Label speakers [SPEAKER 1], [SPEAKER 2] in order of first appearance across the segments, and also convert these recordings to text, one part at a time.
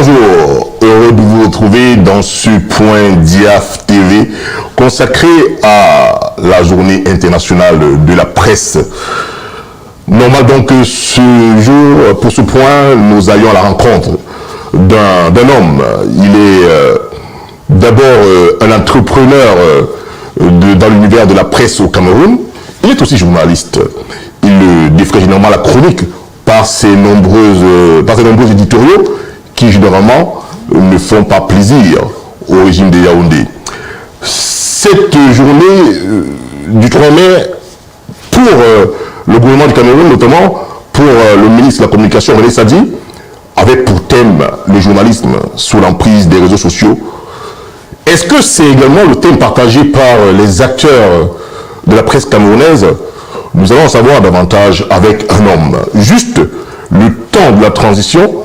[SPEAKER 1] Bonjour, heureux de vous retrouver dans ce point DIAF TV consacré à la journée internationale de la presse. Normal donc que ce jour, pour ce point, nous allions à la rencontre d'un homme. Il est d'abord un entrepreneur dans l'univers de la presse au Cameroun. Il est aussi journaliste. Il défraie généralement la chronique par ses nombreux éditoriaux qui généralement ne font pas plaisir au régime de Yaoundé. Cette journée du 3 mai, pour le gouvernement du Cameroun, notamment pour le ministre de la Communication, René Sadi, avait pour thème le journalisme sous l'emprise des réseaux sociaux. Est-ce que c'est également le thème partagé par les acteurs de la presse camerounaise? Nous allons en savoir davantage avec un homme. Juste le temps de la transition,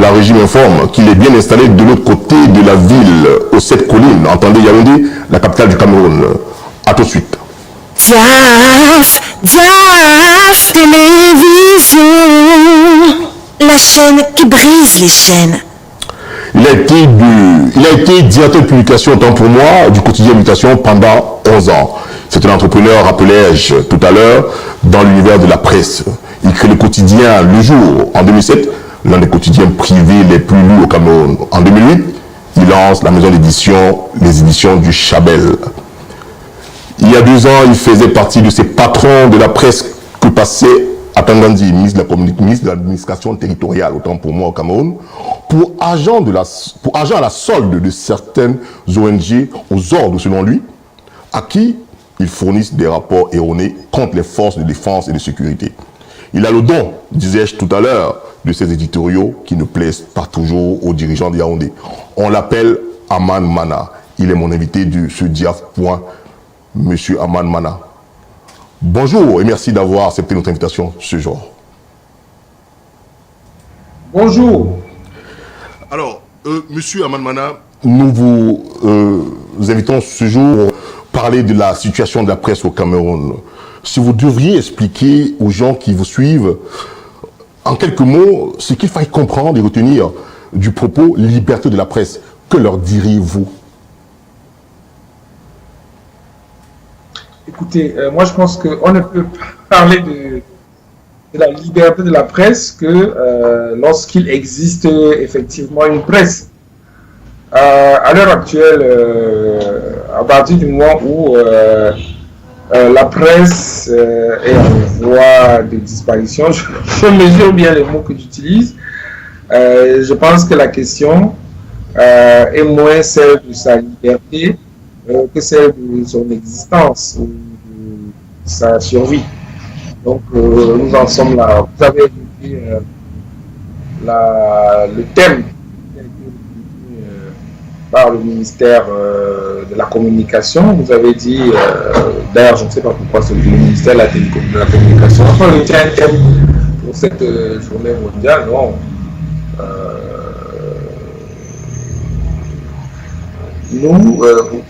[SPEAKER 1] la régie m'informe qu'il est bien installé de l'autre côté de la ville, aux 7 collines. Entendez Yaoundé, la capitale du Cameroun. A tout de suite.
[SPEAKER 2] DIAF Télévision, la chaîne qui brise les chaînes.
[SPEAKER 1] Il a été directeur de publication, autant pour moi, du quotidien Mutation pendant 11 ans. C'est un entrepreneur, rappelais-je tout à l'heure, dans l'univers de la presse. Il crée le quotidien Le Jour en 2007, l'un des quotidiens privés les plus lus au Cameroun. En 2008, il lance la maison d'édition, les éditions du Chabel. Il y a 2 ans, il faisait partie de ces patrons de la presse que passait Atangandi, ministre de l'administration territoriale, autant pour moi au Cameroun, pour agent à la solde de certaines ONG aux ordres, selon lui, à qui ils fournissent des rapports erronés contre les forces de défense et de sécurité. Il a le don, disais-je tout à l'heure, de ces éditoriaux qui ne plaisent pas toujours aux dirigeants de Yaoundé. On l'appelle Aman Mana. Il est mon invité de ce DIAF point, Monsieur Aman Mana. Bonjour et merci d'avoir accepté notre invitation ce jour.
[SPEAKER 3] Bonjour.
[SPEAKER 1] Alors, Monsieur Aman Mana, nous vous invitons ce jour pour parler de la situation de la presse au Cameroun. Si vous devriez expliquer aux gens qui vous suivent, en quelques mots, ce qu'il faille comprendre et retenir du propos liberté de la presse, que leur diriez-vous?
[SPEAKER 3] Écoutez, moi je pense qu'on ne peut pas parler de la liberté de la presse que lorsqu'il existe effectivement une presse. À l'heure actuelle, à partir du moment où la presse est en voie de disparition, je mesure bien les mots que j'utilise. Je pense que la question est moins celle de sa liberté que celle de son existence ou de sa survie. Donc nous en sommes là. Vous avez évoqué le thème qui a été défini par le ministère de la Communication. Vous avez dit, d'ailleurs je ne sais pas pourquoi c'est le ministère de la Communication. Enfin, il y a un thème pour cette journée mondiale, non. Nous,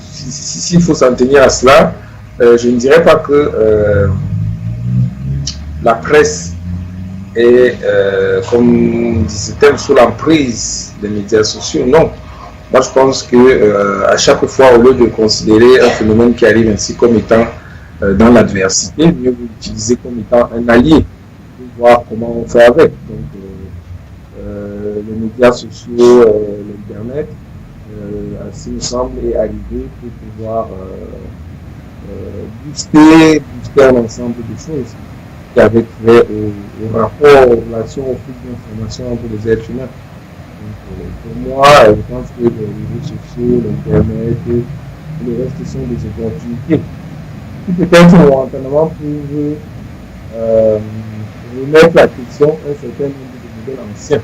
[SPEAKER 3] s'il faut s'en tenir à cela, je ne dirais pas que la presse est, comme dit ce thème, sous l'emprise des médias sociaux. Non. Moi, je pense que à chaque fois, au lieu de considérer un phénomène qui arrive ainsi comme étant dans l'adversité, mieux vous l'utilisez comme étant un allié pour voir comment on fait avec. Donc, les médias sociaux, l'Internet, ainsi me semble, est arrivé pour pouvoir booster un ensemble de choses qui avaient trait au rapport, aux relations, au flux d'informations entre les êtres humains. Donc, pour moi, je pense que les réseaux sociaux, l'Internet et le reste sont des opportunités qui peut-être momentanément peuvent remettre la question à un certain nombre de modèles anciens.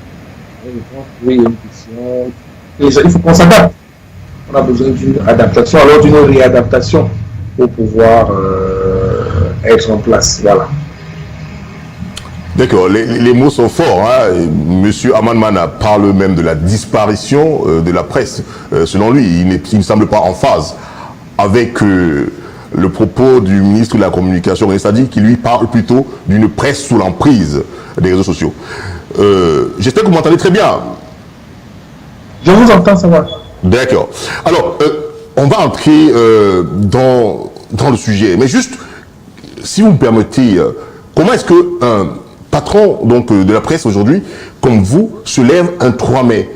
[SPEAKER 3] Et je pense que oui, il y a une question. Il faut qu'on s'adapte. On a besoin d'une adaptation, alors d'une réadaptation pour pouvoir être en place. Voilà.
[SPEAKER 1] D'accord, les mots sont forts. Hein. Monsieur Aman Mana parle même de la disparition de la presse. Selon lui, il ne semble pas en phase avec le propos du ministre de la Communication, c'est-à-dire qu'il lui parle plutôt d'une presse sous l'emprise des réseaux sociaux. J'espère que vous m'entendez très bien.
[SPEAKER 3] Je vous entends, ça va.
[SPEAKER 1] D'accord. Alors, on va entrer dans le sujet. Mais juste, si vous me permettez, comment est-ce qu'un patron donc, de la presse aujourd'hui, comme vous, se lève un 3 mai?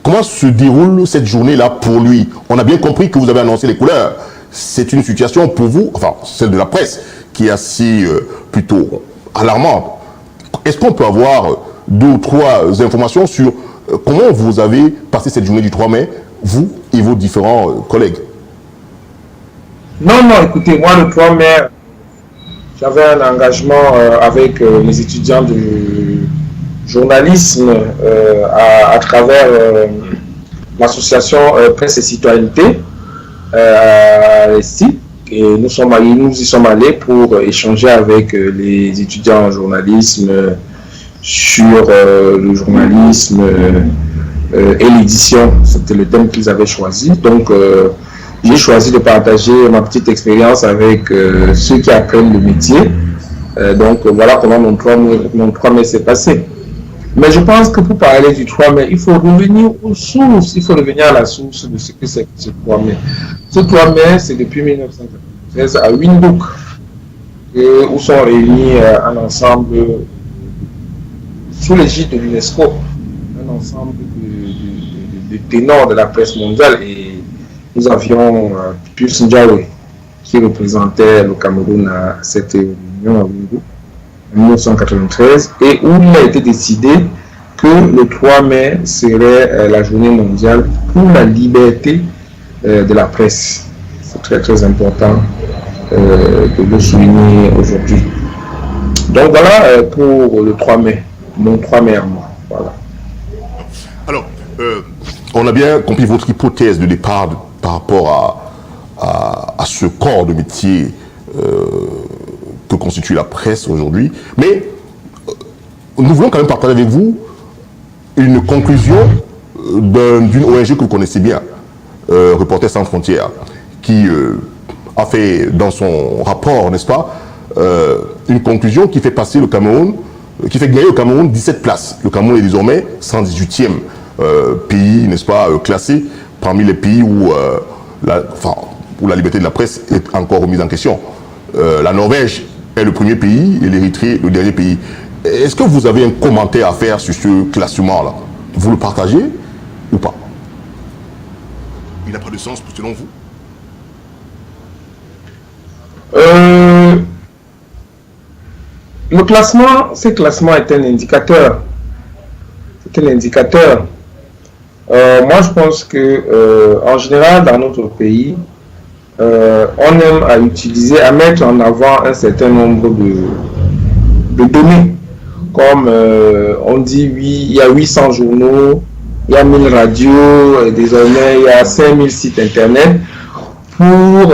[SPEAKER 1] Comment se déroule cette journée-là pour lui? On a bien compris que vous avez annoncé les couleurs. C'est une situation pour vous, enfin, celle de la presse, qui est assez plutôt alarmante. Est-ce qu'on peut avoir 2 ou 3 informations sur comment vous avez passé cette journée du 3 mai, vous et vos différents collègues?
[SPEAKER 3] Non, écoutez, moi, le 3 mai, j'avais un engagement avec les étudiants du journalisme à travers l'association Presse et Citoyenneté à l'ESTI. Et nous y sommes allés pour échanger avec les étudiants en journalisme sur le journalisme et l'édition. C'était le thème qu'ils avaient choisi. Donc, j'ai choisi de partager ma petite expérience avec ceux qui apprennent le métier. Donc, voilà comment mon 3 mai s'est passé. Mais je pense que pour parler du 3 mai, il faut revenir aux sources, il faut revenir à la source de ce que c'est que ce 3 mai. Ce 3 mai, c'est depuis 1993 à Windhoek, où sont réunis un ensemble, sous l'égide de l'UNESCO, un ensemble de ténors de la presse mondiale. Et nous avions Pius Ndiawe, qui représentait le Cameroun à cette réunion à Windhoek. En 1993, et où il a été décidé que le 3 mai serait la journée mondiale pour la liberté de la presse. C'est très très important de le souligner aujourd'hui. Donc voilà pour le 3 mai, mon 3 mai à moi. Voilà.
[SPEAKER 1] Alors, on a bien compris votre hypothèse de départ par rapport à ce corps de métier que constitue la presse aujourd'hui, mais nous voulons quand même partager avec vous une conclusion d'une ONG que vous connaissez bien, Reporters sans frontières, qui a fait dans son rapport, n'est-ce pas, une conclusion qui fait passer le Cameroun, qui fait gagner au Cameroun 17 places. Le Cameroun est désormais 118e pays, n'est-ce pas, classé parmi les pays où la liberté de la presse est encore remise en question. La Norvège est le premier pays et l'Érythrée le dernier pays. Est-ce que vous avez un commentaire à faire sur ce classement-là? Vous le partagez ou pas? Il n'a pas de sens selon vous?
[SPEAKER 3] Le classement, ce classement est un indicateur. C'est un indicateur. Moi, je pense que en général, dans notre pays, on aime à utiliser, à mettre en avant un certain nombre de données. Comme on dit, oui, il y a 800 journaux, il y a 1000 radios, et désormais il y a 5000 sites internet, pour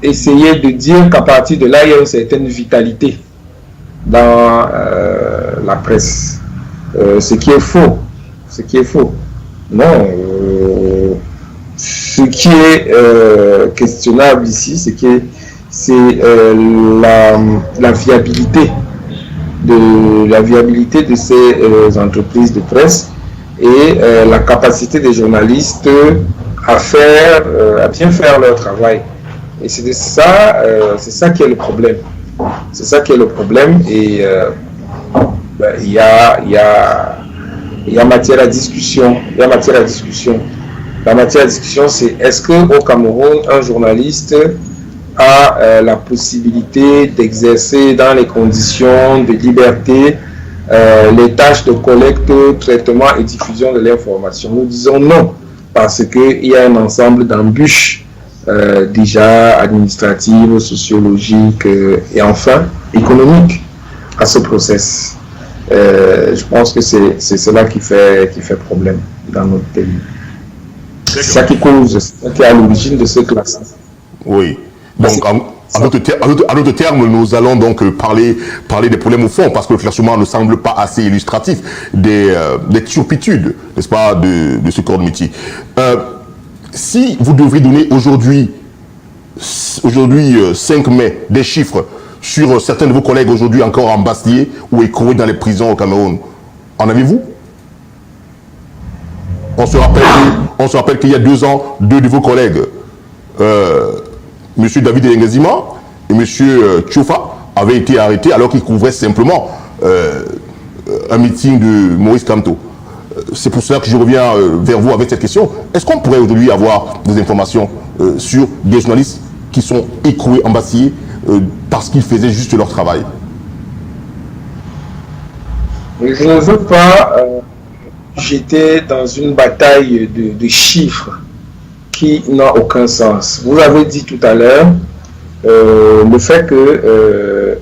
[SPEAKER 3] essayer de dire qu'à partir de là, il y a une certaine vitalité dans la presse. Ce qui est faux. Ce qui est faux. Non. Ce qui est questionnable ici, c'est la viabilité de ces entreprises de presse et la capacité des journalistes à bien faire leur travail. Et c'est ça qui est le problème. C'est ça qui est le problème. Et il y a matière à discussion. La matière à discussion, c'est est-ce qu'au Cameroun, un journaliste a la possibilité d'exercer dans les conditions de liberté les tâches de collecte, traitement et diffusion de l'information? Nous disons non, parce qu'il y a un ensemble d'embûches déjà administratives, sociologiques et enfin économiques à ce process. Je pense que c'est cela qui fait problème dans notre pays. C'est ça qui cause, c'est ça qui est à l'origine de ce classement.
[SPEAKER 1] Oui. Donc, à d'autres termes, nous allons donc parler des problèmes au fond, parce que le classement ne semble pas assez illustratif des turpitudes, n'est-ce pas, de ce corps de métier. Si vous devriez donner aujourd'hui 5 mai, des chiffres sur certains de vos collègues aujourd'hui encore embastillés ou écroués dans les prisons au Cameroun, en avez-vous? On se rappelle qu'il y a 2 ans, 2 de vos collègues, M. David Ngazima et M. Tchoufa, avaient été arrêtés alors qu'ils couvraient simplement un meeting de Maurice Kamto. C'est pour cela que je reviens vers vous avec cette question. Est-ce qu'on pourrait aujourd'hui avoir des informations sur des journalistes qui sont écroués, embasillés parce qu'ils faisaient juste leur travail?
[SPEAKER 3] Je ne veux pas jeter dans une bataille de chiffres qui n'a aucun sens. Vous avez dit tout à l'heure le fait que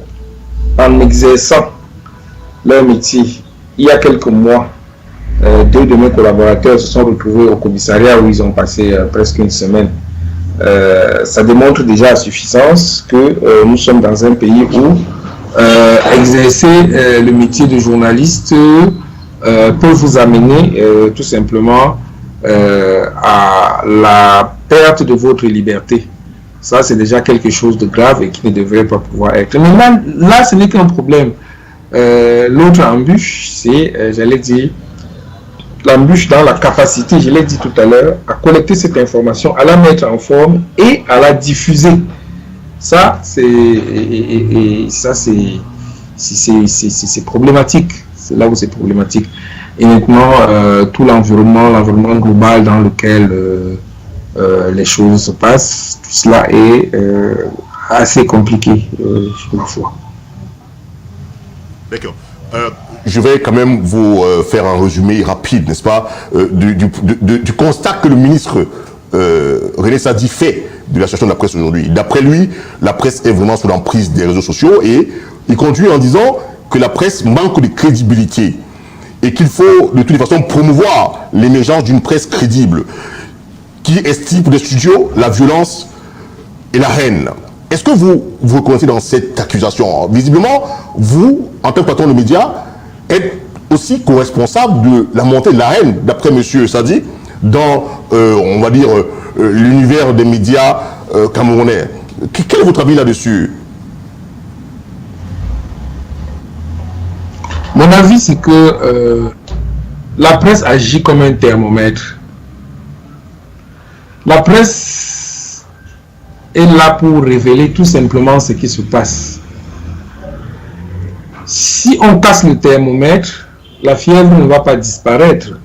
[SPEAKER 3] en exerçant leur métier, il y a quelques mois, 2 de mes collaborateurs se sont retrouvés au commissariat où ils ont passé presque une semaine. Ça démontre déjà à suffisance que nous sommes dans un pays où exercer le métier de journaliste peut vous amener tout simplement à la perte de votre liberté. Ça, c'est déjà quelque chose de grave et qui ne devrait pas pouvoir être. Mais là ce n'est qu'un problème. L'autre embûche, c'est, j'allais dire, l'embûche dans la capacité, je l'ai dit tout à l'heure, à collecter cette information, à la mettre en forme et à la diffuser. Ça, c'est problématique. C'est là où c'est problématique. Et maintenant, tout l'environnement global dans lequel les choses se passent, tout cela est assez compliqué, je le vois.
[SPEAKER 1] D'accord. Je vais quand même vous faire un résumé rapide, n'est-ce pas, du constat que le ministre René Sadi fait de la situation de la presse aujourd'hui. D'après lui, la presse est vraiment sous l'emprise des réseaux sociaux et il conduit en disant que la presse manque de crédibilité et qu'il faut de toutes les façons promouvoir l'émergence d'une presse crédible qui estime pour les studios la violence et la haine. Est-ce que vous reconnaissez dans cette accusation? Visiblement, vous, en tant que patron de médias, êtes aussi co-responsable de la montée de la haine, d'après M. Sadi, dans, on va dire, l'univers des médias camerounais. Quel est votre avis là-dessus?
[SPEAKER 3] Mon avis, c'est que la presse agit comme un thermomètre. La presse est là pour révéler tout simplement ce qui se passe. Si on casse le thermomètre, la fièvre ne va pas disparaître.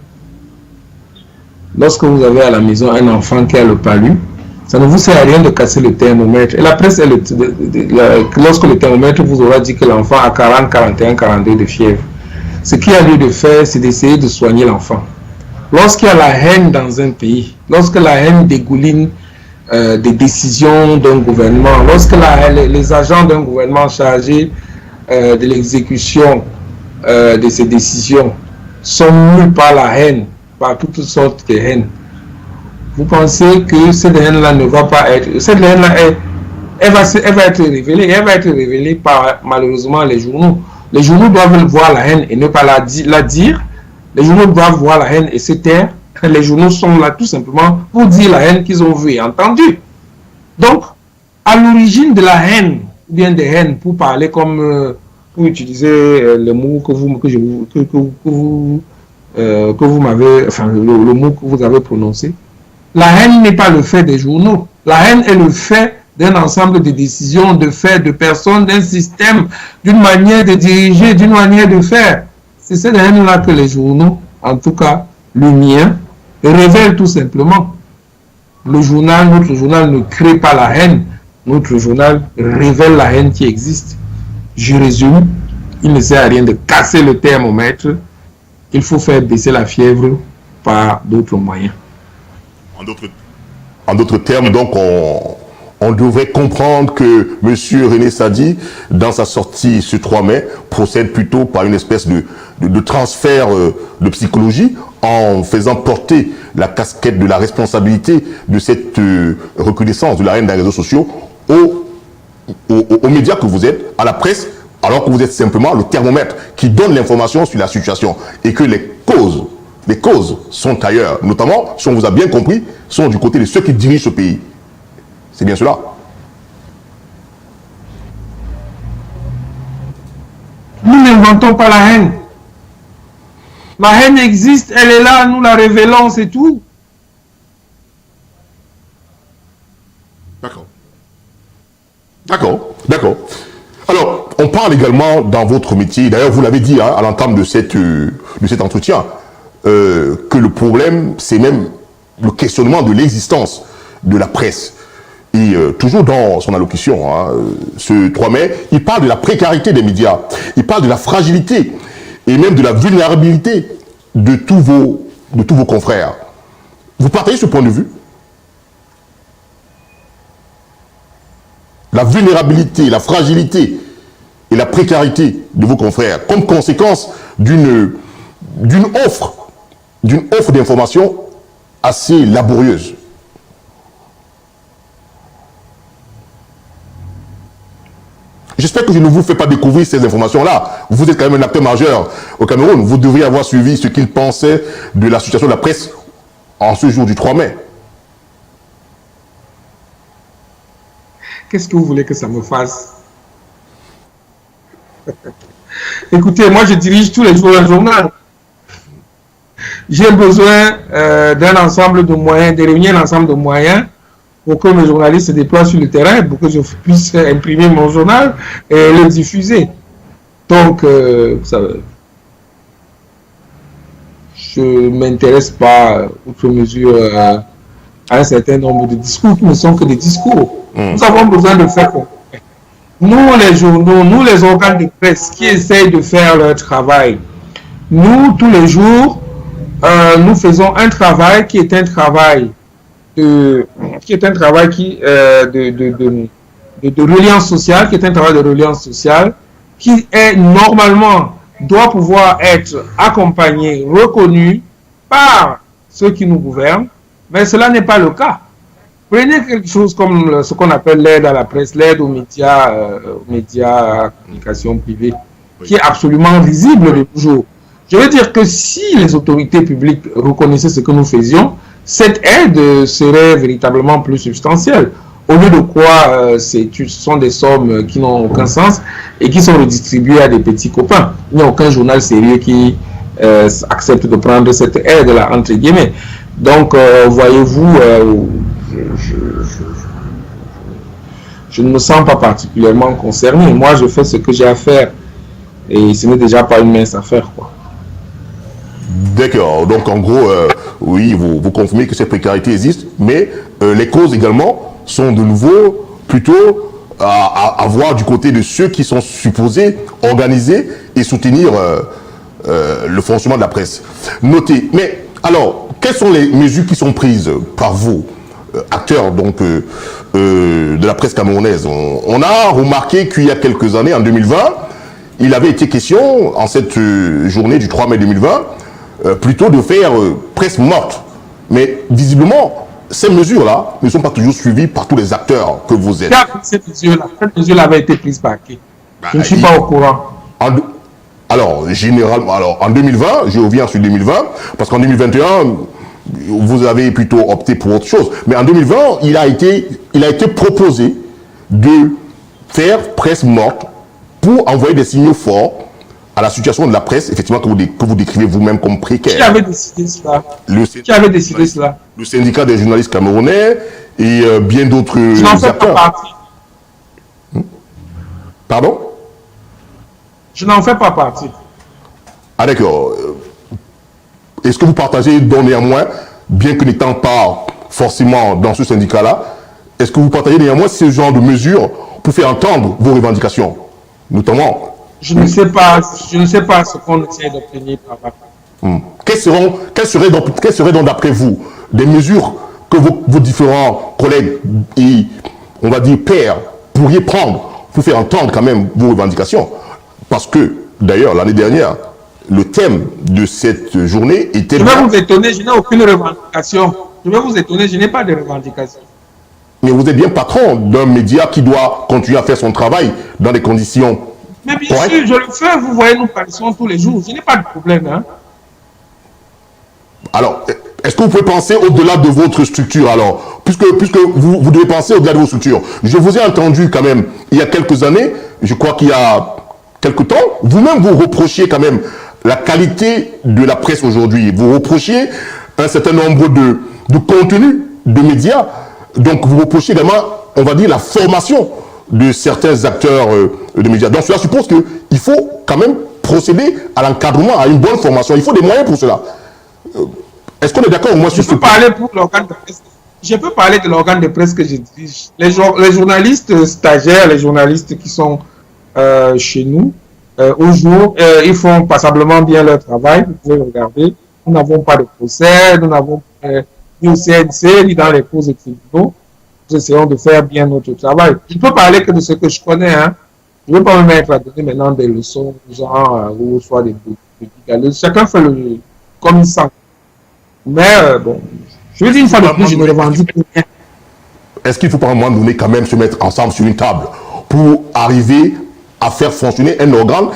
[SPEAKER 3] Lorsque vous avez à la maison un enfant qui a le palu, ça ne vous sert à rien de casser le thermomètre. Et la presse, lorsque le thermomètre vous aura dit que l'enfant a 40, 41, 42 de fièvre, ce qu'il y a lieu de faire, c'est d'essayer de soigner l'enfant. Lorsqu'il y a la haine dans un pays, lorsque la haine dégouline des décisions d'un gouvernement, lorsque les agents d'un gouvernement chargés de l'exécution de ces décisions sont mus par la haine, par toutes sortes de haines, vous pensez que cette haine-là ne va pas être... Cette haine-là, elle va être révélée. Elle va être révélée par, malheureusement, les journaux. Les journaux doivent voir la haine et ne pas la dire. Les journaux doivent voir la haine et se taire. Les journaux sont là tout simplement pour dire la haine qu'ils ont vue et entendue. Donc, à l'origine de la haine, ou bien des haines, pour parler comme... pour utiliser le mot que vous m'avez... Enfin, le mot que vous avez prononcé. La haine n'est pas le fait des journaux. La haine est le fait d'un ensemble de décisions, de faits, de personnes, d'un système, d'une manière de diriger, d'une manière de faire. C'est cette haine-là que les journaux, en tout cas le mien, révèlent tout simplement. Notre journal ne crée pas la haine. Notre journal révèle la haine qui existe. Je résume, il ne sert à rien de casser le thermomètre. Il faut faire baisser la fièvre par d'autres moyens.
[SPEAKER 1] En d'autres termes, donc, on devrait comprendre que M. René Sadi, dans sa sortie ce 3 mai, procède plutôt par une espèce de transfert de psychologie en faisant porter la casquette de la responsabilité de cette recrudescence de la haine des réseaux sociaux aux médias que vous êtes, à la presse, alors que vous êtes simplement le thermomètre qui donne l'information sur la situation et que les causes sont ailleurs, notamment, si on vous a bien compris, sont du côté de ceux qui dirigent ce pays. C'est bien cela.
[SPEAKER 3] Nous n'inventons pas la haine. La haine existe, elle est là, nous la révélons, c'est tout.
[SPEAKER 1] D'accord. D'accord, d'accord. Alors, on parle également dans votre métier, d'ailleurs vous l'avez dit hein, à l'entame de cet entretien, que le problème, c'est même le questionnement de l'existence de la presse. Et toujours dans son allocution, hein, ce 3 mai, il parle de la précarité des médias, il parle de la fragilité et même de la vulnérabilité de tous vos confrères. Vous partagez ce point de vue? La vulnérabilité, la fragilité et la précarité de vos confrères comme conséquence d'une offre d'informations assez laborieuse. J'espère que je ne vous fais pas découvrir ces informations-là. Vous êtes quand même un acteur majeur au Cameroun. Vous devriez avoir suivi ce qu'il pensait de la situation de la presse en ce jour du 3 mai.
[SPEAKER 3] Qu'est-ce que vous voulez que ça me fasse? Écoutez, moi je dirige tous les jours un journal. J'ai besoin d'un ensemble de moyens, de réunir un ensemble de moyens pour que mes journalistes se déploient sur le terrain, pour que je puisse imprimer mon journal et le diffuser. Donc, je ne m'intéresse pas, outre mesure, à un certain nombre de discours qui ne sont que des discours. Nous avons besoin de faire quoi? Nous, les journaux, nous, les organes de presse qui essayent de faire leur travail, nous, tous les jours, nous faisons un travail qui est un travail de reliance sociale, qui est un travail de reliance sociale, qui est normalement, doit pouvoir être accompagné, reconnu par ceux qui nous gouvernent, mais cela n'est pas le cas. Prenez quelque chose comme ce qu'on appelle l'aide à la presse, l'aide aux médias, à communication privée, qui est absolument risible de toujours. Je veux dire que si les autorités publiques reconnaissaient ce que nous faisions, cette aide serait véritablement plus substantielle. Au lieu de quoi, ce sont des sommes qui n'ont aucun sens et qui sont redistribuées à des petits copains. Il n'y a aucun journal sérieux qui accepte de prendre cette aide-là, entre guillemets. Donc, voyez-vous, je ne me sens pas particulièrement concerné. Moi, je fais ce que j'ai à faire. Et ce n'est déjà pas une mince affaire, quoi.
[SPEAKER 1] D'accord. Donc, en gros, oui, vous confirmez que cette précarité existe, mais les causes également sont de nouveau plutôt à voir du côté de ceux qui sont supposés organiser et soutenir le fonctionnement de la presse. Notez. Mais, alors, quelles sont les mesures qui sont prises par vous, acteurs donc, de la presse camerounaise? On a remarqué qu'il y a quelques années, en 2020, il avait été question, en cette journée du 3 mai 2020, plutôt de faire presse morte. Mais visiblement, ces mesures-là ne sont pas toujours suivies par tous les acteurs que vous êtes.
[SPEAKER 3] Cette mesure-là avait été prise par qui? Je ne suis pas au courant.
[SPEAKER 1] Alors, généralement, en 2020, je reviens sur 2020, parce qu'en 2021, vous avez plutôt opté pour autre chose. Mais en 2020, il a été proposé de faire presse morte pour envoyer des signaux forts à la situation de la presse, effectivement, que vous décrivez vous-même comme précaire.
[SPEAKER 3] Qui avait décidé cela? Qui avait décidé cela?
[SPEAKER 1] Le syndicat des journalistes camerounais et bien d'autres acteurs.
[SPEAKER 3] Je n'en fais pas partie.
[SPEAKER 1] Pardon?
[SPEAKER 3] Je n'en fais pas partie.
[SPEAKER 1] Ah d'accord. Est-ce que vous partagez donc néanmoins, bien que n'étant pas forcément dans ce syndicat-là, est-ce que vous partagez néanmoins ce genre de mesures pour faire entendre vos revendications, notamment?
[SPEAKER 3] Je ne sais pas ce qu'on essaie d'obtenir par là.
[SPEAKER 1] Quelles seraient donc d'après vous des mesures que vos différents collègues et, on va dire, pairs pourriez prendre pour faire entendre quand même vos revendications? Parce que, d'ailleurs, l'année dernière, le thème de cette journée était...
[SPEAKER 3] Je vais vous étonner, je n'ai aucune revendication. Je vais vous étonner, je n'ai pas de revendication.
[SPEAKER 1] Mais vous êtes bien patron d'un média qui doit continuer à faire son travail dans des conditions...
[SPEAKER 3] Mais bien sûr, je le fais, vous voyez, nous parlons tous les jours. Je n'ai pas de problème, hein.
[SPEAKER 1] Alors, est-ce que vous pouvez penser au-delà de votre structure, alors, puisque vous devez penser au-delà de vos structures. Je vous ai entendu quand même, il y a quelques années, je crois qu'il y a quelques temps, vous-même vous reprochiez quand même la qualité de la presse aujourd'hui. Vous reprochez un certain nombre de contenus de médias. Donc vous reprochez également, on va dire, la formation de certains acteurs de médias. Donc cela suppose qu'il faut quand même procéder à l'encadrement, à une bonne formation. Il faut des moyens pour cela. Est-ce qu'on est d'accord au moins sur ce point?
[SPEAKER 3] Je peux parler de l'organe de presse que je dirige. Les journalistes stagiaires, les journalistes qui sont chez nous, au jour, ils font passablement bien leur travail. Vous pouvez regarder. Nous n'avons pas de procès, nous n'avons ni au CNC, ni dans les cours de tribunaux. Nous essayons de faire bien notre travail. Je peux parler que de ce que je connais. Hein. Je ne veux pas me mettre à donner maintenant des leçons aux gens ou soit des chacun fait comme il sent. Mais bon, je veux dire une fois de plus, je ne revendique rien.
[SPEAKER 1] Est-ce qu'il faut pas à un moment donné quand même se mettre ensemble sur une table pour arriver à faire fonctionner un organe,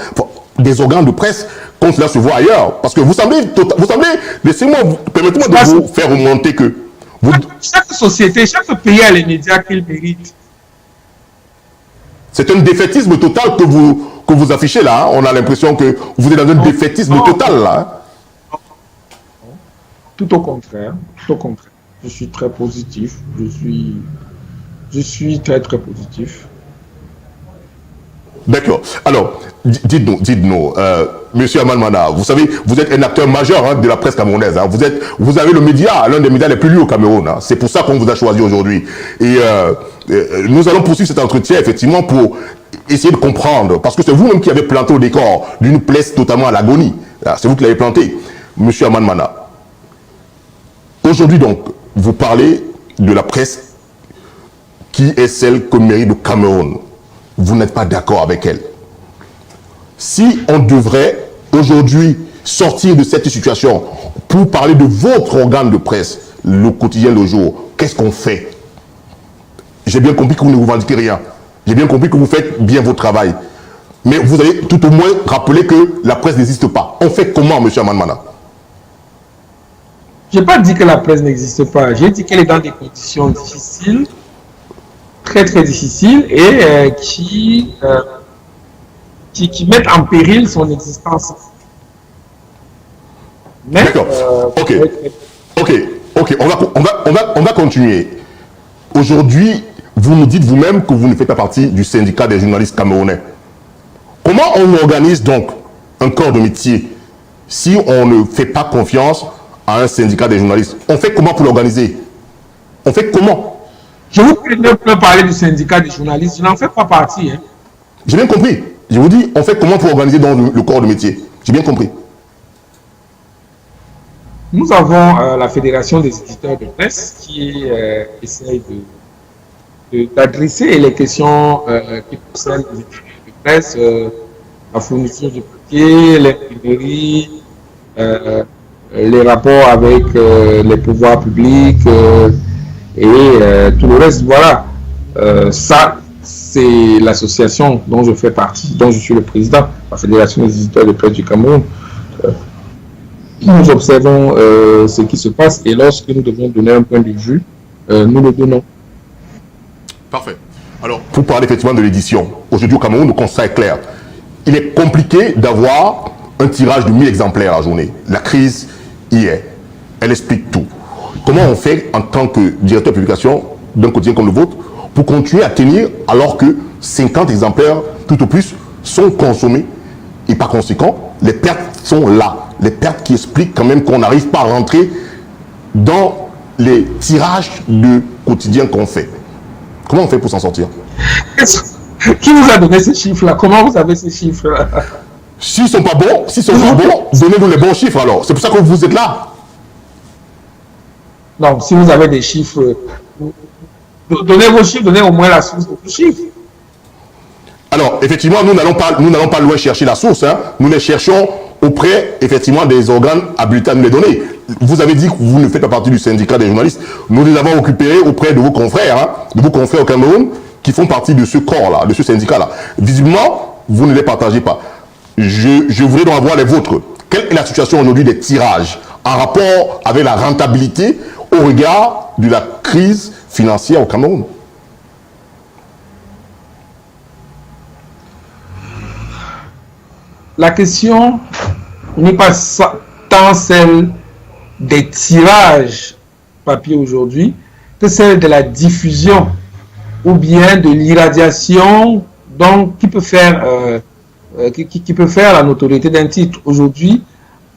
[SPEAKER 1] des organes de presse comme cela se voit ailleurs? Parce que vous semblez, laissez-moi, permettez-moi de vous faire remonter que
[SPEAKER 3] chaque société, chaque pays a les médias qu'il mérite.
[SPEAKER 1] C'est un défaitisme total que vous affichez là. Hein. On a l'impression que vous êtes dans un défaitisme total là. Hein.
[SPEAKER 3] Tout au contraire. Tout au contraire. Je suis très positif. Je suis très très positif.
[SPEAKER 1] D'accord. Alors, dites-nous, Monsieur Aman Mana, vous savez, vous êtes un acteur majeur hein, de la presse camerounaise. Hein. Vous avez le média, l'un des médias les plus lus au Cameroun. Hein. C'est pour ça qu'on vous a choisi aujourd'hui. Et nous allons poursuivre cet entretien, effectivement, pour essayer de comprendre. Parce que c'est vous-même qui avez planté au décor d'une presse totalement à l'agonie. C'est vous qui l'avez planté, Monsieur Aman Mana. Aujourd'hui, donc, vous parlez de la presse qui est celle que mérite le Cameroun. Vous n'êtes pas d'accord avec elle. Si on devrait aujourd'hui sortir de cette situation pour parler de votre organe de presse, le quotidien Le Jour, qu'est-ce qu'on fait? J'ai bien compris que vous ne revendiquez rien. J'ai bien compris que vous faites bien votre travail. Mais vous allez tout au moins rappeler que la presse n'existe pas. On fait comment, M. Amanmana?
[SPEAKER 3] Je n'ai pas dit que la presse n'existe pas. J'ai dit qu'elle est dans des conditions difficiles, très très difficiles, et qui mettent en péril son existence.
[SPEAKER 1] D'accord. Ok. On va continuer. Aujourd'hui, vous nous dites vous-même que vous ne faites pas partie du syndicat des journalistes camerounais. Comment on organise donc un corps de métier si on ne fait pas confiance à un syndicat des journalistes? On fait comment pour l'organiser? On fait comment?
[SPEAKER 3] Je vous prie de ne pas parler du syndicat des journalistes. Je n'en fais pas partie. Hein.
[SPEAKER 1] J'ai bien compris. Je vous dis, on fait comment pour organiser donc le corps de métier? J'ai bien compris.
[SPEAKER 3] Nous avons la Fédération des éditeurs de presse qui essaye d'adresser les questions qui concernent les éditeurs de presse, la fourniture de papier, l'imprimerie, les rapports avec les pouvoirs publics et tout le reste. Voilà. Ça, c'est l'association dont je fais partie, dont je suis le président, la Fédération des éditeurs de presse du Cameroun. Nous observons ce qui se passe et lorsque nous devons donner un point de vue, nous le donnons.
[SPEAKER 1] Parfait. Alors, pour parler effectivement de l'édition, aujourd'hui au Cameroun, le constat est clair. Il est compliqué d'avoir un tirage de 1000 exemplaires à la journée. La crise y est. Elle explique tout. Comment on fait en tant que directeur de publication d'un quotidien comme le vôtre pour continuer à tenir alors que 50 exemplaires tout au plus sont consommés et par conséquent, les pertes sont là. Les pertes qui expliquent quand même qu'on n'arrive pas à rentrer dans les tirages de quotidien qu'on fait. Comment on fait pour s'en sortir?
[SPEAKER 3] Qui vous a donné ces chiffres-là? Comment vous avez ces chiffres-là?
[SPEAKER 1] S'ils ne sont pas bons, donnez-nous les bons chiffres alors. C'est pour ça que vous êtes là.
[SPEAKER 3] Non, si vous avez des chiffres, donnez vos chiffres, donnez au moins la source de vos chiffres.
[SPEAKER 1] Alors, effectivement, nous n'allons pas loin chercher la source. Hein. Nous les cherchons auprès, effectivement, des organes habilités à nous les donner. Vous avez dit que vous ne faites pas partie du syndicat des journalistes. Nous les avons récupérés auprès de vos confrères, hein, de vos confrères au Cameroun, qui font partie de ce corps-là, de ce syndicat-là. Visiblement, vous ne les partagez pas. Je voudrais donc avoir les vôtres. Quelle est la situation aujourd'hui des tirages en rapport avec la rentabilité au regard de la crise financière au Cameroun?
[SPEAKER 3] La question n'est pas tant celle des tirages papier aujourd'hui que celle de la diffusion ou bien de l'irradiation donc qui peut faire la notoriété d'un titre. Aujourd'hui,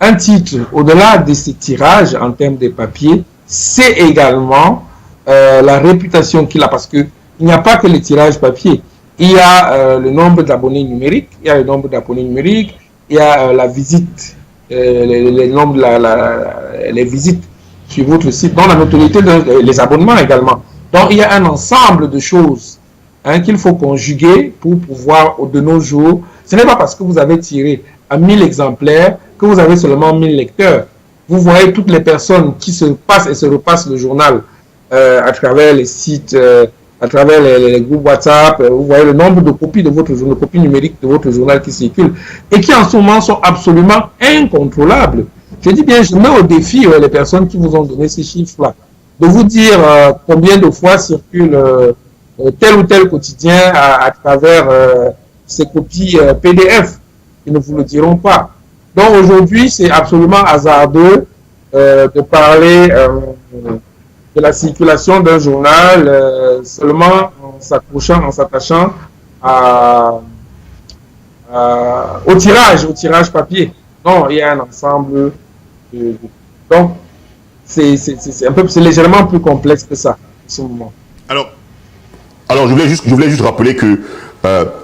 [SPEAKER 3] un titre, au-delà de ces tirages en termes de papier, c'est également la réputation qu'il a, parce qu'il n'y a pas que les tirages papier. Il y a le nombre d'abonnés numériques, il y a le nombre d'abonnés numériques, il y a la visite, les visites sur votre site, dans la notoriété, les abonnements également. Donc, il y a un ensemble de choses qu'il faut conjuguer pour pouvoir, de nos jours, ce n'est pas parce que vous avez tiré à 1000 exemplaires que vous avez seulement 1000 lecteurs. Vous voyez toutes les personnes qui se passent et se repassent le journal à travers les sites, à travers les groupes WhatsApp. Vous voyez le nombre de copies de votre journal, de copies numériques de votre journal qui circulent et qui en ce moment sont absolument incontrôlables. Je dis bien, je mets au défi les personnes qui vous ont donné ces chiffres-là, de vous dire combien de fois circule tel ou tel quotidien à travers ces copies PDF. Ils ne vous le diront pas. Donc aujourd'hui, c'est absolument hasardeux de parler de la circulation d'un journal seulement en s'attachant au tirage papier. Non, il y a un ensemble donc c'est légèrement plus complexe que ça en ce moment.
[SPEAKER 1] Alors je voulais juste rappeler que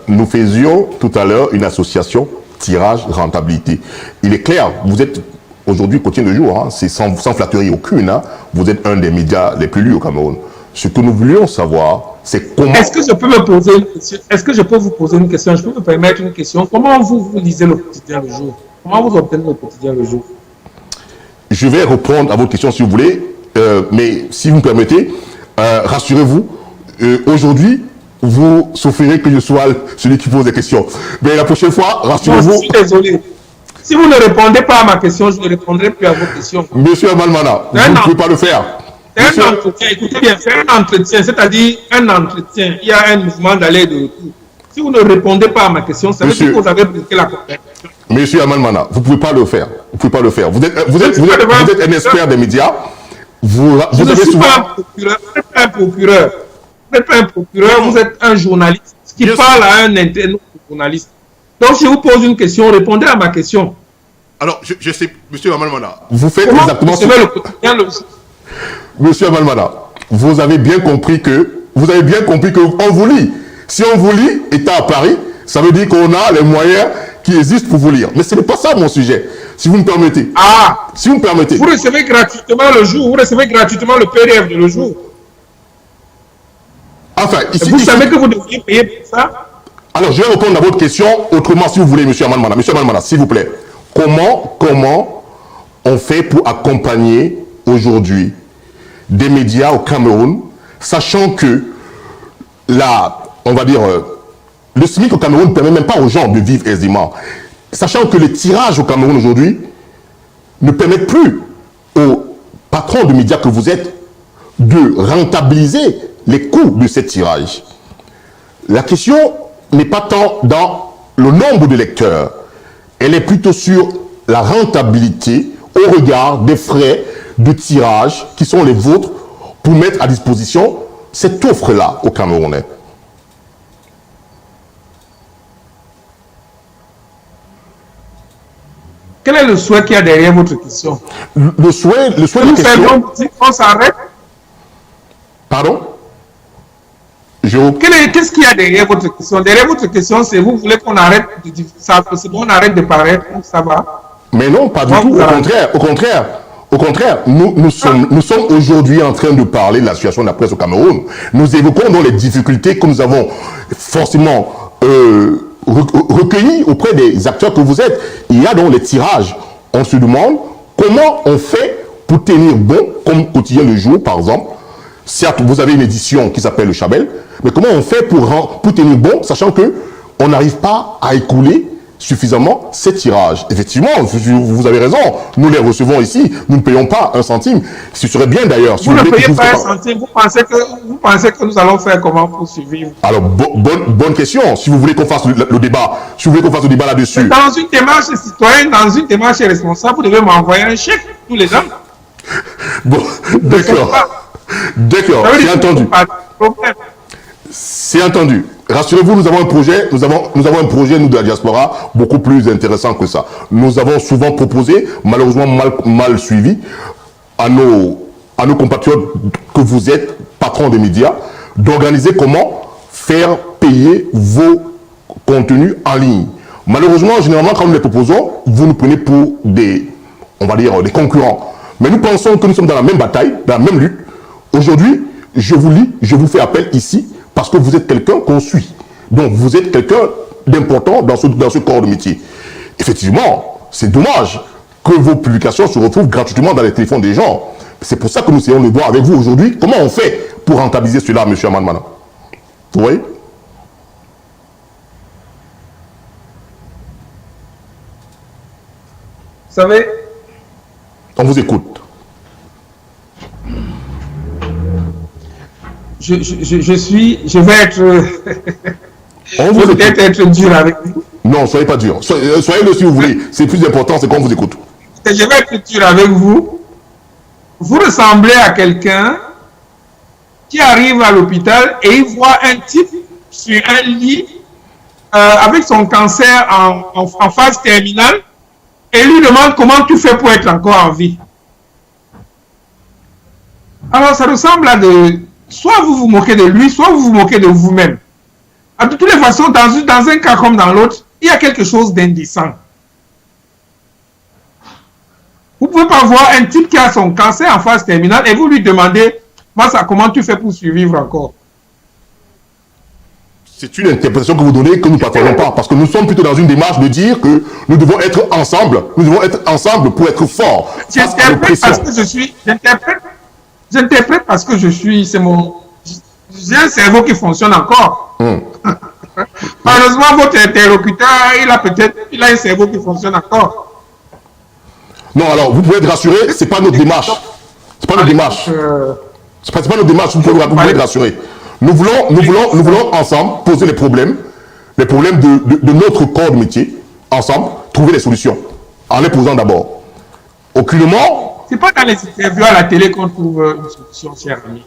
[SPEAKER 1] nous faisions tout à l'heure une association tirage rentabilité. Il est clair, vous êtes aujourd'hui quotidien de jour, c'est sans flatterie aucune, vous êtes un des médias les plus lus au Cameroun. Ce que nous voulions savoir, c'est comment...
[SPEAKER 3] Est-ce que je peux me poser une question? Est-ce que je peux vous poser une question? Je peux me permettre une question? Comment vous lisez le quotidien le jour? Comment vous obtenez le quotidien le jour?
[SPEAKER 1] Je vais répondre à votre question si vous voulez, mais si vous me permettez, rassurez-vous, aujourd'hui, vous souffrirez que je sois celui qui pose des questions. Mais la prochaine fois, rassurez-vous...
[SPEAKER 3] Je suis désolé. Si vous ne répondez pas à ma question, je ne répondrai plus à vos questions.
[SPEAKER 1] Monsieur Amalmana, vous ne pouvez pas le faire.
[SPEAKER 3] C'est un entretien, écoutez bien, c'est un entretien, c'est-à-dire un entretien. Il y a un mouvement d'aller et de retour. Si vous ne répondez pas à ma question, ça veut dire que vous avez bloqué la conversation.
[SPEAKER 1] Monsieur Amalmana, vous ne pouvez pas le faire. Vous ne pouvez pas le faire. Vous êtes un expert des médias. Vous
[SPEAKER 3] je ne
[SPEAKER 1] avez
[SPEAKER 3] suis
[SPEAKER 1] souvent...
[SPEAKER 3] pas un procureur. Vous n'êtes pas un procureur. Vous n'êtes pas un procureur, vous êtes un journaliste qui parle à un autre journaliste. Donc, je vous pose une question, répondez à ma question.
[SPEAKER 1] Alors, je sais, monsieur Amalmana, vous faites
[SPEAKER 3] Comment
[SPEAKER 1] exactement
[SPEAKER 3] vous le quotidien
[SPEAKER 1] Monsieur Amalmana, vous avez bien compris qu'on vous lit. Si on vous lit, étant à Paris, ça veut dire qu'on a les moyens qui existent pour vous lire. Mais ce n'est pas ça mon sujet, si vous me permettez.
[SPEAKER 3] Ah,
[SPEAKER 1] si vous me permettez.
[SPEAKER 3] Vous recevez gratuitement le jour, vous recevez gratuitement le PDF de le jour.
[SPEAKER 1] Enfin, ici,
[SPEAKER 3] vous savez que vous devriez payer pour ça?
[SPEAKER 1] Alors, je vais répondre à votre question autrement, si vous voulez, monsieur Amalmana. Monsieur Amalmana, s'il vous plaît. Comment on fait pour accompagner aujourd'hui des médias au Cameroun, sachant que on va dire, le SMIC au Cameroun ne permet même pas aux gens de vivre aisément. Sachant que les tirages au Cameroun aujourd'hui ne permettent plus aux patrons de médias que vous êtes de rentabiliser les coûts de ces tirages. La question n'est pas tant dans le nombre de lecteurs, elle est plutôt sur la rentabilité au regard des frais de tirage qui sont les vôtres pour mettre à disposition cette offre-là aux Camerounais.
[SPEAKER 3] Quel est le souhait qu'il y a derrière votre question?
[SPEAKER 1] Le souhait de la question...
[SPEAKER 3] On s'arrête?
[SPEAKER 1] Pardon?
[SPEAKER 3] Qu'est-ce qu'il y a derrière votre question? Derrière votre question, c'est vous voulez qu'on arrête de ça, c'est bon, on arrête de paraître, ça va?
[SPEAKER 1] Mais non, pas du tout. Au contraire, nous sommes aujourd'hui en train de parler de la situation de la presse au Cameroun. Nous évoquons donc les difficultés que nous avons forcément recueillies auprès des acteurs que vous êtes. Il y a donc les tirages. On se demande comment on fait pour tenir bon, comme Quotidien le Jour, par exemple. Certes, vous avez une édition qui s'appelle le Chabel, mais comment on fait pour tenir bon, sachant qu'on n'arrive pas à écouler suffisamment ces tirages. Effectivement, vous avez raison, nous les recevons ici, nous ne payons pas un centime. Ce serait bien d'ailleurs. Si
[SPEAKER 3] vous ne
[SPEAKER 1] voulez
[SPEAKER 3] payez
[SPEAKER 1] que
[SPEAKER 3] pas un centime, vous pensez que nous allons faire comment pour survivre?
[SPEAKER 1] Alors, bonne question. Si vous voulez qu'on fasse le débat, si vous voulez qu'on fasse le débat là-dessus.
[SPEAKER 3] Dans une démarche citoyenne, dans une démarche responsable, vous devez m'envoyer un chèque tous les ans.
[SPEAKER 1] Bon, d'accord. D'accord, c'est entendu. C'est entendu. Rassurez-vous, nous avons un projet, nous avons un projet, nous, de la diaspora, beaucoup plus intéressant que ça. Nous avons souvent proposé, malheureusement mal suivi, à nos compatriotes que vous êtes, patrons des médias, d'organiser comment faire payer vos contenus en ligne. Malheureusement, généralement, quand nous les proposons, vous nous prenez pour on va dire, des concurrents. Mais nous pensons que nous sommes dans la même bataille, dans la même lutte. Aujourd'hui, je vous fais appel ici, parce que vous êtes quelqu'un qu'on suit. Donc, vous êtes quelqu'un d'important dans ce corps de métier. Effectivement, c'est dommage que vos publications se retrouvent gratuitement dans les téléphones des gens. C'est pour ça que nous essayons de voir avec vous aujourd'hui comment on fait pour rentabiliser cela, M. Amanmana. Vous voyez?
[SPEAKER 3] Vous savez,
[SPEAKER 1] on vous écoute.
[SPEAKER 3] Je vais être...
[SPEAKER 1] On vous
[SPEAKER 3] je vais être dur avec vous.
[SPEAKER 1] Non, soyez pas dur. Soyez-le si vous voulez. C'est plus important, c'est qu'on vous écoute.
[SPEAKER 3] Je vais être dur avec vous. Vous ressemblez à quelqu'un qui arrive à l'hôpital et il voit un type sur un lit avec son cancer en phase terminale et lui demande comment tu fais pour être encore en vie. Alors ça ressemble à soit vous vous moquez de lui, soit vous vous moquez de vous-même. De toutes les façons, dans un cas comme dans l'autre, il y a quelque chose d'indécent. Vous ne pouvez pas voir un type qui a son cancer en phase terminale et vous lui demandez comment tu fais pour survivre encore.
[SPEAKER 1] C'est une interprétation que vous donnez que nous ne partageons pas, parce que nous sommes plutôt dans une démarche de dire que nous devons être ensemble. Nous devons être ensemble pour être forts.
[SPEAKER 3] J'interprète parce que je suis... J'interprète parce que je suis... J'ai un cerveau qui fonctionne encore. Malheureusement, votre interlocuteur, il a un cerveau qui fonctionne encore.
[SPEAKER 1] Non, alors, vous pouvez être rassuré, c'est pas notre démarche. C'est pas notre démarche. C'est pas notre démarche, vous pouvez être rassuré. Nous voulons ensemble poser les problèmes de notre corps de métier, ensemble, trouver des solutions. En les posant d'abord. Aucunement...
[SPEAKER 3] C'est pas dans les interviews à la télé qu'on trouve une solution, cher ami.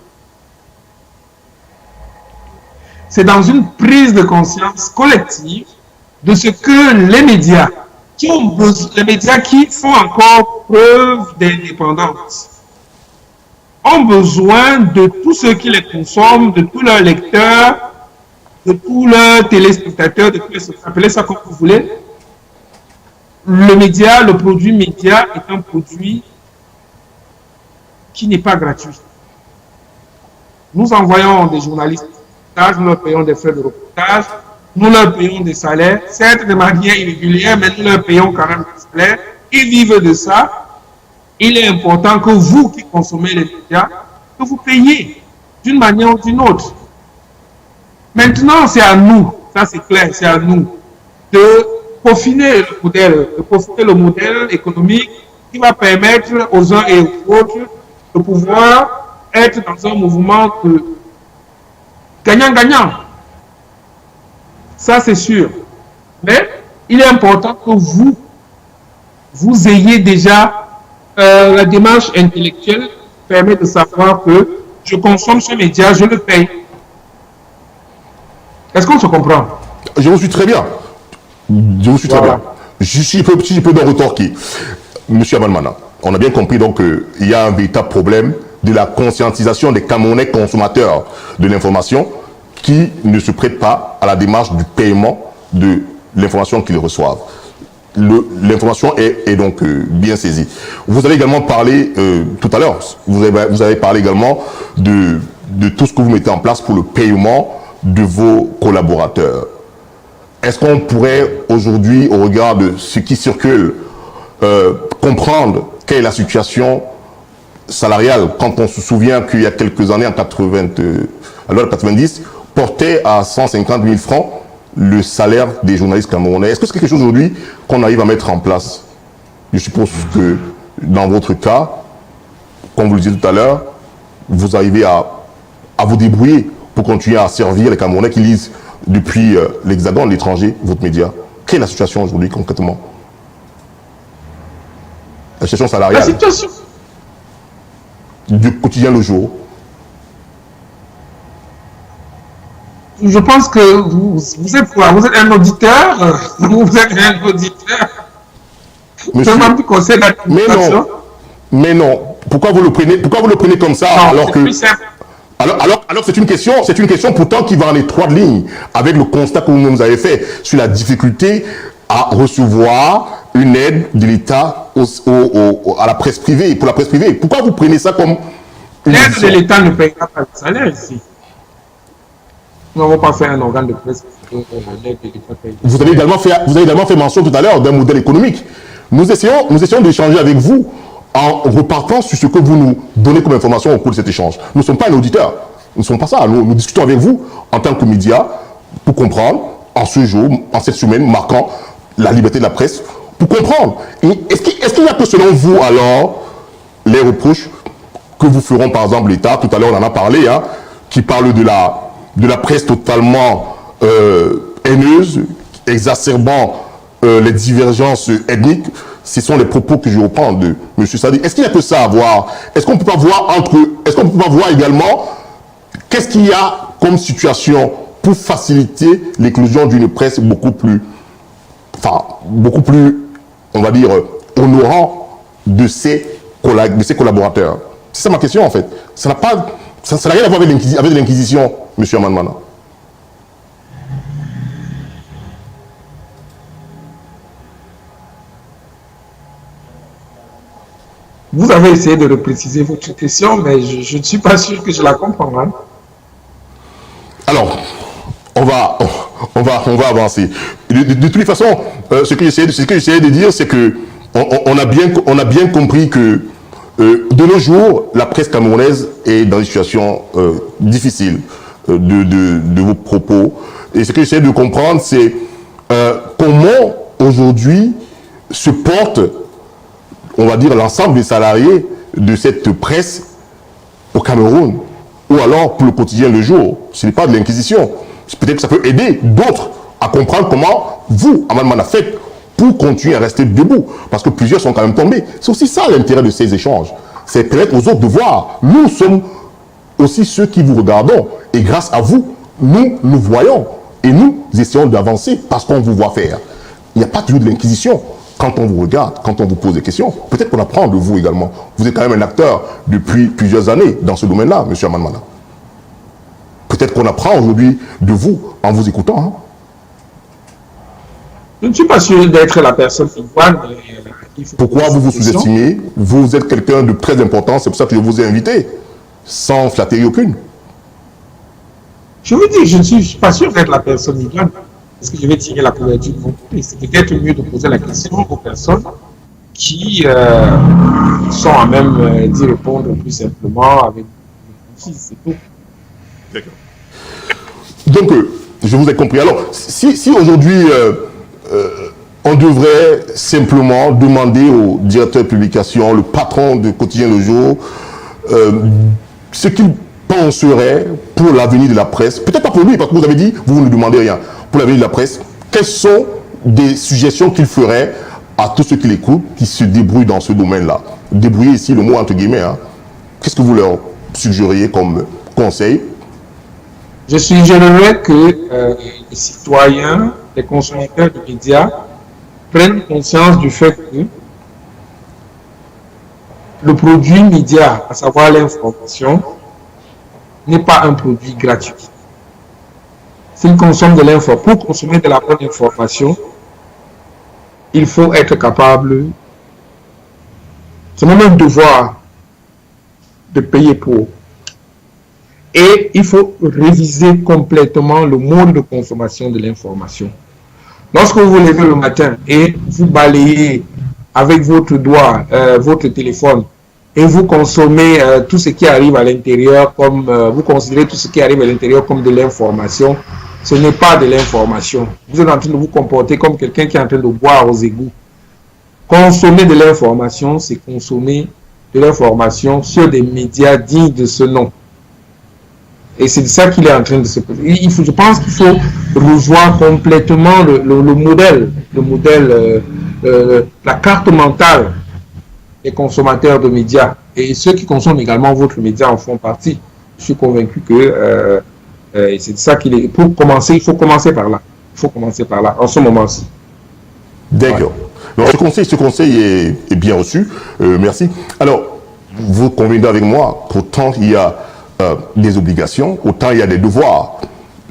[SPEAKER 3] C'est dans une prise de conscience collective de ce que les médias qui font encore preuve d'indépendance ont besoin de tous ceux qui les consomment, de tous leurs lecteurs, de tous leurs téléspectateurs, appelez ça comme vous voulez. Le produit média est un produit qui n'est pas gratuit. Nous envoyons des journalistes, nous leur payons des frais de reportage, nous leur payons des salaires, certes de manière irrégulière, mais nous leur payons quand même des salaires. Ils vivent de ça. Il est important que vous qui consommez les médias, que vous payiez d'une manière ou d'une autre. Maintenant, c'est à nous, ça c'est clair, c'est à nous de peaufiner le modèle économique qui va permettre aux uns et aux autres de pouvoir être dans un mouvement de gagnant-gagnant. Ça, c'est sûr. Mais il est important que vous ayez déjà la démarche intellectuelle qui permet de savoir que je consomme ce média, je le paye. Est-ce qu'on se comprend?
[SPEAKER 1] Je vous suis très bien. Je vous suis très bien. Si je peux donc retorquer. Monsieur Amanmana, on a bien compris donc qu'il y a un véritable problème de la conscientisation des Camerounais consommateurs de l'information qui ne se prêtent pas à la démarche du paiement de l'information qu'ils reçoivent. L'information est donc bien saisie. Vous avez également parlé tout à l'heure, vous avez parlé également de tout ce que vous mettez en place pour le paiement de vos collaborateurs. Est-ce qu'on pourrait aujourd'hui, au regard de ce qui circule, comprendre quelle est la situation salariale quand on se souvient qu'il y a quelques années, à l'heure 90, portait à 150 000 francs le salaire des journalistes camerounais. Est-ce que c'est quelque chose aujourd'hui qu'on arrive à mettre en place? Je suppose que dans votre cas, comme vous le disiez tout à l'heure, vous arrivez à vous débrouiller pour continuer à servir les Camerounais qui lisent depuis l'Hexagone, l'étranger, votre média. Quelle est la situation aujourd'hui concrètement? La situation salariale.
[SPEAKER 3] La situation
[SPEAKER 1] du quotidien le jour.
[SPEAKER 3] Je pense que vous êtes quoi? Vous êtes un auditeur? Vous êtes un auditeur?
[SPEAKER 1] Monsieur,
[SPEAKER 3] C'est un membre du conseil d'administration?
[SPEAKER 1] Mais non. Pourquoi vous le prenez comme ça
[SPEAKER 3] Non,
[SPEAKER 1] alors
[SPEAKER 3] c'est
[SPEAKER 1] que...
[SPEAKER 3] plus simple.
[SPEAKER 1] Alors c'est une question pourtant qui va en étroite ligne avec le constat que vous nous avez fait sur la difficulté à recevoir une aide de l'État à la presse privée, pour la presse privée. Pourquoi vous prenez ça comme une
[SPEAKER 3] L'aide de
[SPEAKER 1] addition?
[SPEAKER 3] l'État ne payera pas le salaire ici. Nous n'avons pas fait un organe de presse pour que l'aide de l'État paye.
[SPEAKER 1] Vous avez également fait mention tout à l'heure d'un modèle économique. Nous essayons d'échanger avec vous en repartant sur ce que vous nous donnez comme information au cours de cet échange. Nous ne sommes pas un auditeur. Nous ne sommes pas ça. Nous discutons avec vous en tant que média pour comprendre, en ce jour, en cette semaine marquant la liberté de la presse, pour comprendre. Est-ce qu'il n'y a que selon vous, alors, les reproches que vous feront, par exemple, l'État, tout à l'heure on en a parlé, hein, qui parle de la presse totalement haineuse, exacerbant les divergences ethniques? Ce sont les propos que je reprends de M. Sadi. Est-ce qu'il n'y a que ça à voir? Est-ce qu'on ne peut pas voir également qu'est-ce qu'il y a comme situation pour faciliter l'éclosion d'une presse beaucoup plus, on va dire, honorant de ses collaborateurs? C'est ça ma question en fait. Ça n'a rien à voir avec l'inquisition, M. Amanmana.
[SPEAKER 3] Vous avez essayé de repréciser votre question, mais je ne suis pas sûr que je la comprends. Hein.
[SPEAKER 1] Alors, on va avancer. De toutes les façons, ce que j'essayais de dire, c'est que on a bien compris que de nos jours, la presse camerounaise est dans une situation difficile de vos propos. Et ce que j'essaie de comprendre, c'est comment aujourd'hui se porte, on va dire, l'ensemble des salariés de cette presse au Cameroun, ou alors pour le quotidien le jour. Ce n'est pas de l'inquisition. Peut-être que ça peut aider d'autres à comprendre comment vous, Amanmana, faites pour continuer à rester debout. Parce que plusieurs sont quand même tombés. C'est aussi ça l'intérêt de ces échanges. C'est permettre aux autres de voir. Nous sommes aussi ceux qui vous regardons. Et grâce à vous, nous voyons. Et nous essayons d'avancer parce qu'on vous voit faire. Il n'y a pas toujours de l'inquisition. Quand on vous regarde, quand on vous pose des questions, peut-être qu'on apprend de vous également. Vous êtes quand même un acteur depuis plusieurs années dans ce domaine-là, M. Amanmana. Peut-être qu'on apprend aujourd'hui de vous en vous écoutant. Hein.
[SPEAKER 3] Je ne suis pas sûr d'être la personne idoine.
[SPEAKER 1] Pourquoi vous vous sous-estimez? Vous êtes quelqu'un de très important, c'est pour ça que je vous ai invité, sans flatterie aucune.
[SPEAKER 3] Je vous dis, je ne suis pas sûr d'être la personne idoine. Est-ce que je vais tirer la couverture de mon pays? C'est peut-être mieux de poser la question aux personnes qui sont à même d'y répondre plus simplement avec c'est tout.
[SPEAKER 1] D'accord. Donc, je vous ai compris. Alors, si aujourd'hui, on devrait simplement demander au directeur de publication, le patron de Quotidien Le Jour, ce qu'il penserait pour l'avenir de la presse, peut-être pas pour lui, parce que vous avez dit, vous ne demandez rien, pour l'avenir de la presse, quelles sont des suggestions qu'il ferait à tous ceux qui l'écoutent, qui se débrouillent dans ce domaine-là? Débrouiller ici, le mot entre guillemets, hein. Qu'est-ce que vous leur suggériez comme conseil?
[SPEAKER 3] Je suggérerais que les citoyens, les consommateurs de médias prennent conscience du fait que le produit média, à savoir l'information, n'est pas un produit gratuit. S'ils consomment de l'information, pour consommer de la bonne information, il faut être capable, c'est même un devoir de payer pour. Et il faut réviser complètement le mode de consommation de l'information. Lorsque vous vous levez le matin et vous balayez avec votre doigt votre téléphone et vous consommez tout ce qui arrive à l'intérieur comme vous considérez tout ce qui arrive à l'intérieur comme de l'information, ce n'est pas de l'information. Vous êtes en train de vous comporter comme quelqu'un qui est en train de boire aux égouts. Consommer de l'information, c'est consommer de l'information sur des médias dignes de ce nom. Et c'est de ça qu'il est en train de se poser. Je pense qu'il faut revoir complètement le modèle, la carte mentale des consommateurs de médias. Et ceux qui consomment également votre média en font partie. Je suis convaincu que c'est de ça qu'il est. Pour commencer, il faut commencer par là. Il faut commencer par là, en ce moment-ci.
[SPEAKER 1] D'accord. Donc, ce conseil est bien reçu. Merci. Alors, vous convenez avec moi qu'autant il y a des obligations, autant il y a des devoirs.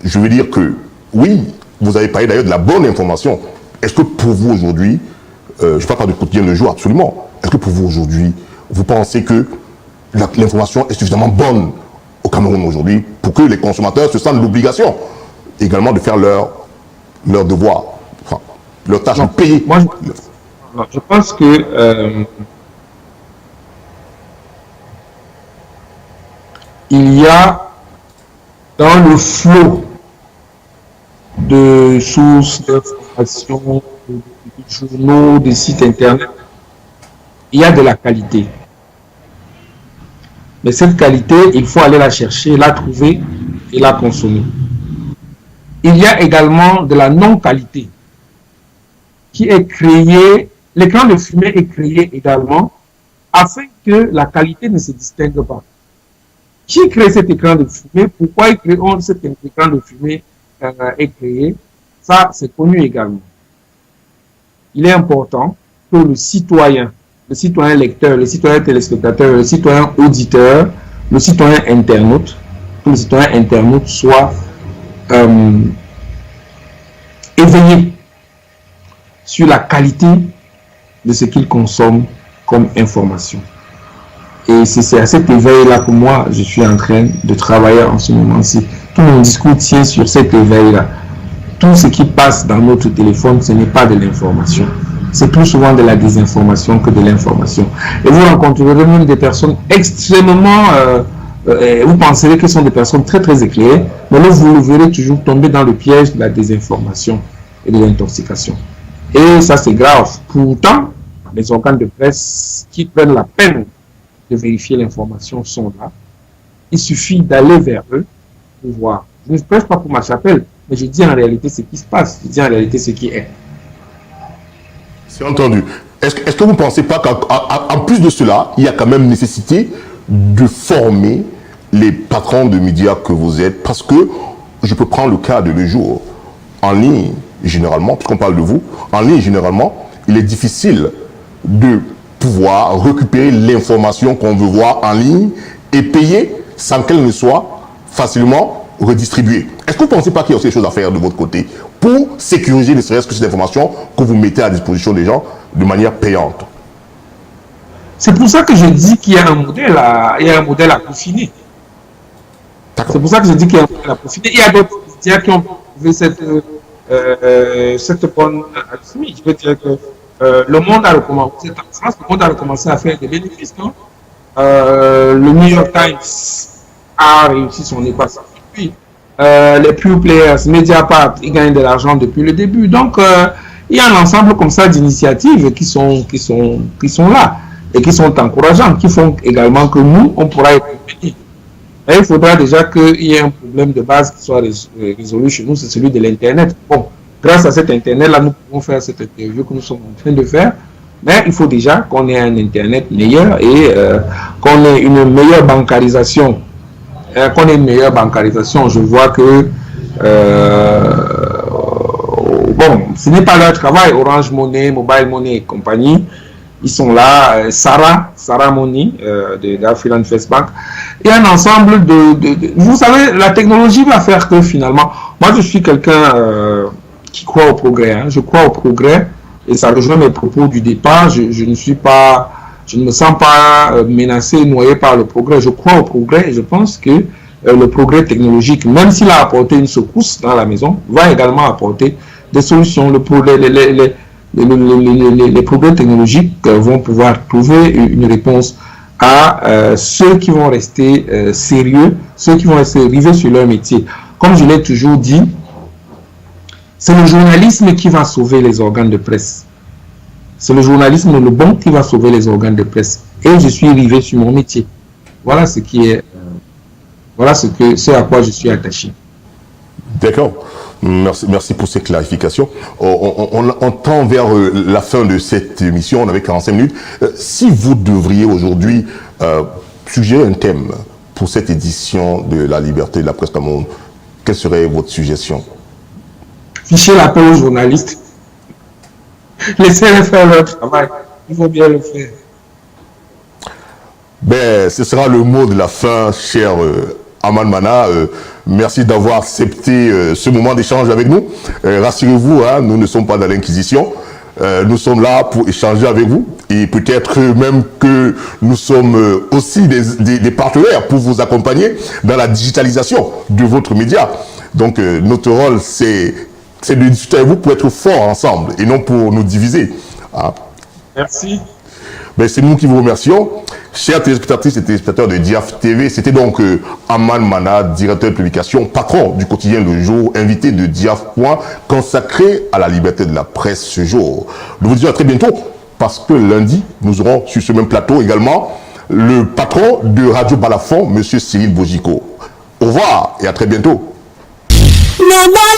[SPEAKER 1] Je veux dire que, oui, vous avez parlé d'ailleurs de la bonne information. Est-ce que pour vous aujourd'hui, je ne parle pas de quotidien de jour, absolument. Est-ce que pour vous aujourd'hui, vous pensez que l'information est suffisamment bonne au Cameroun aujourd'hui pour que les consommateurs se sentent l'obligation également de faire leur devoir, enfin, leur tâche de payer?
[SPEAKER 3] Moi, je pense que il y a dans le flot de sources d'informations, de journaux, de sites internet, il y a de la qualité. Mais cette qualité, il faut aller la chercher, la trouver et la consommer. Il y a également de la non-qualité qui est créée, l'écran de fumée est créé également afin que la qualité ne se distingue pas. Qui crée cet écran de fumée? Pourquoi cet écran de fumée est créé? Ça, c'est connu également. Il est important que le citoyen lecteur, le citoyen téléspectateur, le citoyen auditeur, le citoyen internaute, que le citoyen internaute soit éveillé sur la qualité de ce qu'il consomme comme information. Et c'est à cet éveil-là que moi, je suis en train de travailler en ce moment-ci. Tout mon discours tient sur cet éveil-là. Tout ce qui passe dans notre téléphone, ce n'est pas de l'information. C'est plus souvent de la désinformation que de l'information. Et vous rencontrerez même des personnes extrêmement... vous penserez que ce sont des personnes très très éclairées, mais là, vous le verrez toujours tomber dans le piège de la désinformation et de l'intoxication. Et ça, c'est grave. Pourtant, les organes de presse qui prennent la peine de vérifier l'information sont là. Il suffit d'aller vers eux pour voir. Je ne prêche pas pour ma chapelle, mais je dis en réalité ce qui se passe. Je dis en réalité ce qui est.
[SPEAKER 1] C'est entendu. Est-ce que vous ne pensez pas qu'en plus de cela, il y a quand même nécessité de former les patrons de médias que vous êtes? Parce que je peux prendre le cas de le jour. En ligne, généralement, puisqu'on parle de vous, en ligne, généralement, il est difficile de pouvoir récupérer l'information qu'on veut voir en ligne et payer sans qu'elle ne soit facilement redistribuée. Est-ce que vous ne pensez pas qu'il y a aussi des choses à faire de votre côté pour sécuriser ne serait-ce que cette information que vous mettez à disposition des gens de manière payante?
[SPEAKER 3] C'est pour ça que je dis qu'il y a un modèle à peaufiner. C'est pour ça que je dis qu'il y a un modèle à peaufiner. Il y a d'autres médias qui ont trouvé cette bonne alchimie. Je veux dire que le monde a recommencé, en France, le monde a recommencé à faire des bénéfices. Non? Le New York Times a réussi son équation. Puis, les Pure Players, Mediapart, ils gagnent de l'argent depuis le début. Donc, il y a un ensemble comme ça d'initiatives qui sont là et qui sont encourageantes, qui font également que nous, on pourra être bénis. Et il faudra déjà qu'il y ait un problème de base qui soit résolu chez nous, c'est celui de l'Internet. Bon, grâce à cet Internet-là, nous pouvons faire cette interview que nous sommes en train de faire, mais il faut déjà qu'on ait un Internet meilleur et qu'on ait une meilleure bancarisation. Je vois que bon, ce n'est pas leur travail, Orange Money, Mobile Money et compagnie. Ils sont là, Sarah Money de African First Bank. Il y a un ensemble vous savez, la technologie va faire que finalement, moi je suis quelqu'un qui croit au progrès. Hein. Je crois au progrès et ça rejoint mes propos du départ. Je ne me sens pas menacé, noyé par le progrès. Je crois au progrès et je pense que le progrès technologique, même s'il a apporté une secousse dans la maison, va également apporter des solutions. Les progrès technologiques vont pouvoir trouver une réponse à ceux qui vont rester sérieux, ceux qui vont rester rivés sur leur métier. Comme je l'ai toujours dit, c'est le journalisme qui va sauver les organes de presse. C'est le journalisme le bon qui va sauver les organes de presse. Et je suis arrivé sur mon métier. Voilà ce qui est, ce à quoi je suis attaché.
[SPEAKER 1] D'accord. Merci pour ces clarifications. On tend vers la fin de cette émission. On avait 45 minutes. Si vous devriez aujourd'hui suggérer un thème pour cette édition de la liberté de la presse Cameroun, quelle serait votre suggestion?
[SPEAKER 3] Fichez la paix aux journalistes. Laissez-les faire leur travail. Il faut bien le faire.
[SPEAKER 1] Ben, ce sera le mot de la fin, cher Aman Mana. Merci d'avoir accepté ce moment d'échange avec nous. Rassurez-vous, hein, nous ne sommes pas dans l'inquisition. Nous sommes là pour échanger avec vous. Et peut-être même que nous sommes aussi des partenaires pour vous accompagner dans la digitalisation de votre média. Donc, notre rôle, c'est de discuter avec vous pour être forts ensemble et non pour nous diviser. Hein.
[SPEAKER 3] Merci.
[SPEAKER 1] Ben, c'est nous qui vous remercions. Chers téléspectatrices et téléspectateurs de Diaf TV, c'était donc Aman Mana, directeur de publication, patron du quotidien Le Jour, invité de Diaf Point, consacré à la liberté de la presse ce jour. Nous vous disons à très bientôt, parce que lundi, nous aurons sur ce même plateau également le patron de Radio Balafon, M. Cyril Bojiko. Au revoir et à très bientôt.
[SPEAKER 2] Nobody